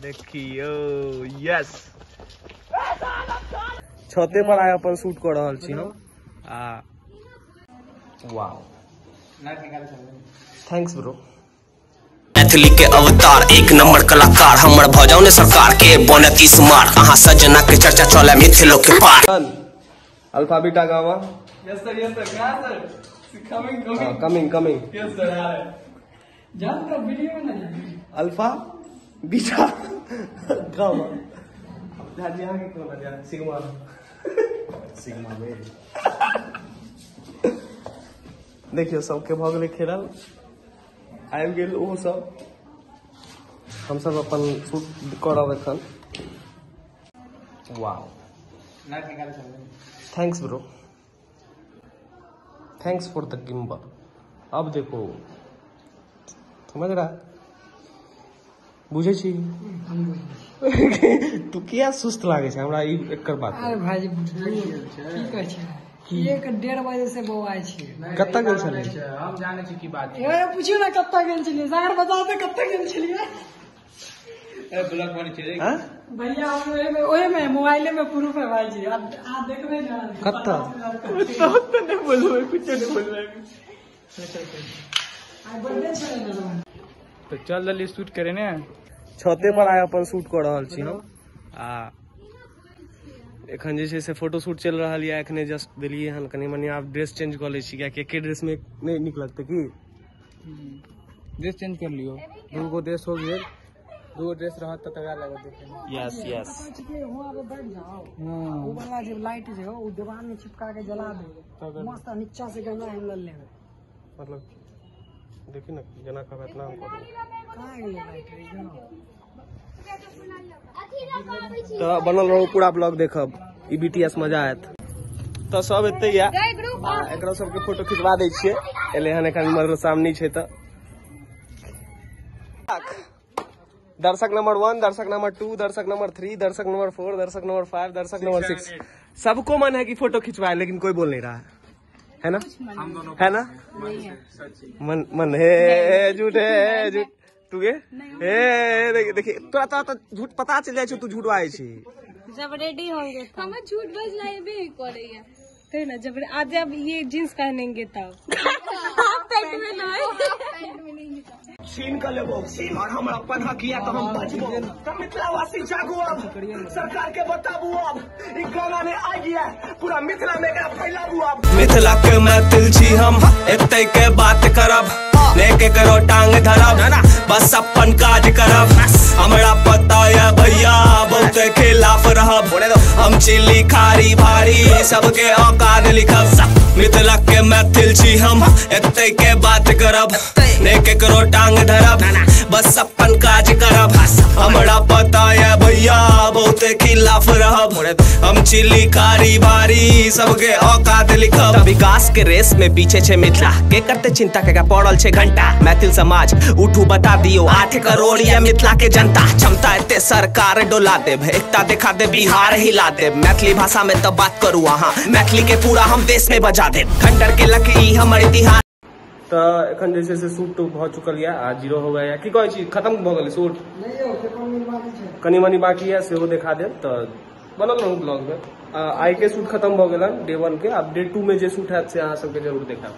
देखियो यस छते पर आए अपन शूट कर रहल छी हम। Wow thanks bro. मैथिली के अवतार एक नंबर कलाकार हमर भजौने सरकार के बनती स्मार्ट अहाँ सजना के चर्चा चले मिथिलो के पार। Alpha beta gamma yes sir क्या सर कमिंग यस सर जान का वीडियो में ना अल्फा बीटा गामा ध्यान यहाँ के कौन है सिग्मा देखियो सबके भऽ गेलै खेलल आबि गेल ओहो सब हम सब अपन शूट करब एखन। Wow thanks bro thanks for the gimbal. अब देखो समझ रहा बुझे छी तू किया सुस्त लागे छै हमरा ई एकर बात। अरे भाईजी की कहै छै कि 1:30 बजे से बौआइ छी कत्ता गेल छलै हम जाने छी की बात छै। ए पूछियो ना कत्ता गेल छलिए जागर बता दे कत्ता गेल छलिए। ए ब्लॉग बने छै हां भैया ओए में मोबाइल में प्रूफ है भाईजी आ देखबे ना कत्ता सब तो नहीं बोलबे कुछ नहीं बोलबे आ बर्थडे छले ना तो चल जल्दी शूट करे ने छते पर आए अपन शूट कर रहल छी हम। एखन जे छै से फोटो शूट चल रहा है एखने जस्ट दिलिए हन कनी मनी आप ड्रेस चेंज कर ले छी कियाकि एके ड्रेस में नहीं नीक लगते की ड्रेस चेंज कर लियो दूगो ड्रेस हो गेल दो ड्रेस रहा तो तगड़ा लगा देखे। यस यस वहां पे बैठ जाओ वो वाला जो लाइट जो है वो दीवार में चिपका के जला दे मस्त नीचा से गंगा हम ले लेबे मतलब देखी ना जना का इतना हम करू कहां गेल लाइट रे तो बनल रहो पूरा ब्लॉग देखब ई बीटीएस मजा आयत। तो सब एते या एकरा सबके फोटो खिंचवा दै छियै एले हन एखन मर सामने छै त दर्शक नंबर 1 दर्शक नंबर 2 दर्शक नंबर 3 दर्शक नंबर 4 दर्शक नंबर 5 दर्शक नंबर 6 सबको मन है कि फोटो खिंचवाए लेकिन कोई बोल नहीं रहा है ना है ना मन है झूठ तू गे देखिए तोरा तो झूठ पता चल जाए तू झूठ आए छी जब रेडी होंगे हम झूठ बजना है भी करेंगे कहीं ना जब आज जब ये जींस पहनेंगे तब पैंट में नहीं छीन कर लेबो और हमरा पन्हा किया तो हम बचबो त मिथिलावासी जागो अब सरकार के बताबू अब ई गाना में आ गया पूरा मिथिला में एकरा फैलाबू अब मिथिला के मैथिल छी हम एते के बात करब ने के करो टांग धरब बस अपन काज करब हमरा पता है भैया बहुत खिलाफ रहब हम चिल्ली खारी भारी सबके औकात लिखब मिथिला के मैथिल छी हम एते के बात करब ने के करो टांग धरब बस अपन काज करब हमरा पता है भैया बहुत खिलाफ रहब हम चिल्ली खारी भारी सबके औकात लिखब विकास के रेस में पीछे छे मिथिला के करते चिंता के पड़ल छे घंटा मैथिल समाज उठू बता दियो 8 करोड़ या मिथिला के जनता क्षमता एते सरकार डोला देब एकता देखा दे बिहार हिला देब मैथिली भाषा में तो बात करू अहाँ मैथिली के पूरा हम देश में बजा देब खंडर के लकी हमर इतिहास। तो एखन जे छै से शूट तो भ चुकल या आ जीरो हो गया की कहै छी खत्म भ गेलै शूट कनी मनी बाकी है सेहो देखा देब तो बनल रहू ब्लॉग में आई के शूट खत्म भ गेलन डे 1 के अब डे 2 में जे शूट हैत से अहाँ सबके जरूर देखा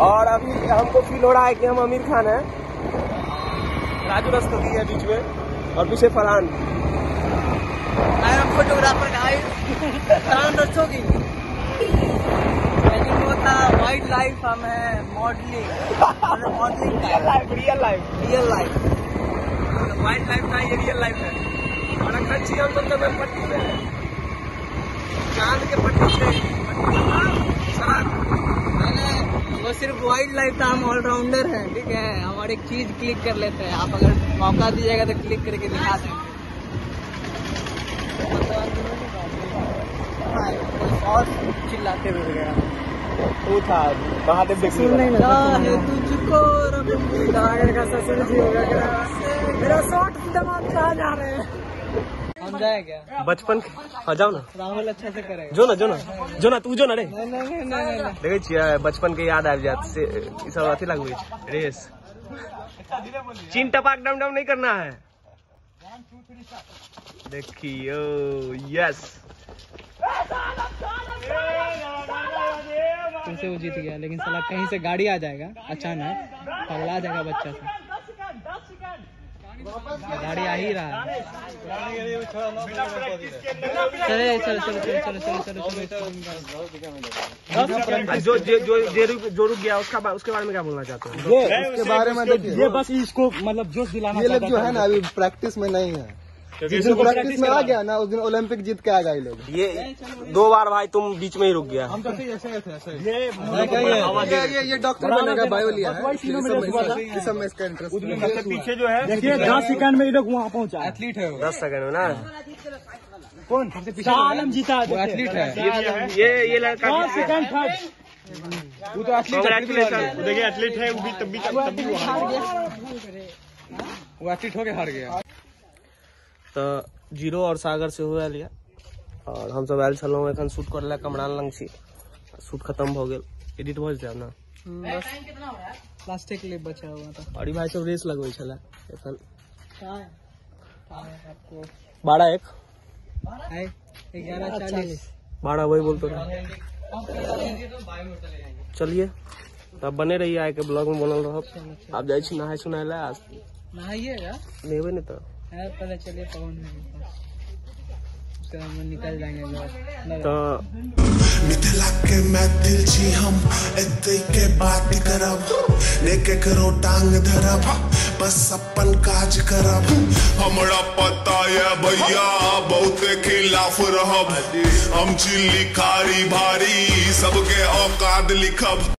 और अभी हमको फील हो रहा है कि हम आमिर खान है राजू रस्तोगी है बीच में और पीछे Farhan photographer Farhan Rastogi wild life हम है modelling real life wild life का ये रियल लाइफ है और अच्छी हम लोग पट्टी में चांद के पट्टी से वो सिर्फ वाइल्ड लाइफ था हम ऑलराउंडर हैं ठीक है हम और एक चीज क्लिक कर लेते हैं आप अगर मौका दीजिएगा तो क्लिक करके दिखा सकते और चिल्लाते हुए वगैरह वो था महादेव देखने तुझको का ससुर जी होगा मेरा शॉर्ट दिमाग कहाँ जा रहे हैं हम जाए क्या? बचपन के हाँ जाओ ना, राहुल अच्छा से करेगा। जो ना तू जो ना रे नहीं। देखे छियै बचपन के याद आबि जात से ई सब अथी लगबै छै रेस। चीन टपाक डम डम नहीं करना है। देखियो यस तुमसे वो जीत गया, लेकिन साला कहीं से गाड़ी आ जाएगा अचानक, पगला जाएगा बच्चा से। गाड़ी आ ही रहा है। चलो। जो रुक गया उसके बारे में क्या बोलना चाहते हैं? उसके बारे में देखिए, ये बस इसको मतलब जोश दिलाना। ये लोग जो है ना अभी प्रैक्टिस में नहीं है, जिस दिन प्रैक्टिस में आ गया ना उस दिन ओलंपिक जीत के आएगा ये लोग। ये 2 बार भाई तुम बीच में ही रुक गया। हम तो ऐसे थे। ये डॉक्टर बनेगा, बायो लिया है, इस सब में इसका इंटरेस्ट। पीछे जो है देखिए 10 सेकंड में ये लोग वहाँ पहुँचा। एथलीट है वो। 10 सेकंड में ना कौन सबसे पीछे? आलम जीता, वो एथलीट है। ये लड़का 5 सेकंड थर्ड। वो तो कांग्रेचुलेशन। देखिए एथलीट है वो भी, तब भी वो एथलीट होके हार गया। तो जीरो और सागर से हुआ लिया और हम सब आयल छलहुँ एखन शूट कर ला कमरान लंग छी। शूट खत्म हो गया, एडिट हो जाए ना बस प्लास्टिक क्लिप बचा हुआ था। और भाई सब रेस लगबै छला एखन। आपको 12-1 11:40 12 वही बोलते रहे। चलिए तब बने रहिए, आए के ब्लॉग में बनल रहब। आप जाए छी नहाय सुनाय ला, नहाइएगा नहेबे नहीं तो पहले चलिए पवन में, उसके बाद हम निकल जाएंगे। तो मिथिला के मैथिल छी हम, एते के बात करब, नेके करो टांग धरब, बस अपन काज करब। हमरा पता है भैया बहुत खिलाफ रहब, हम चिल्ली खारी भारी सबके औकात लिखब।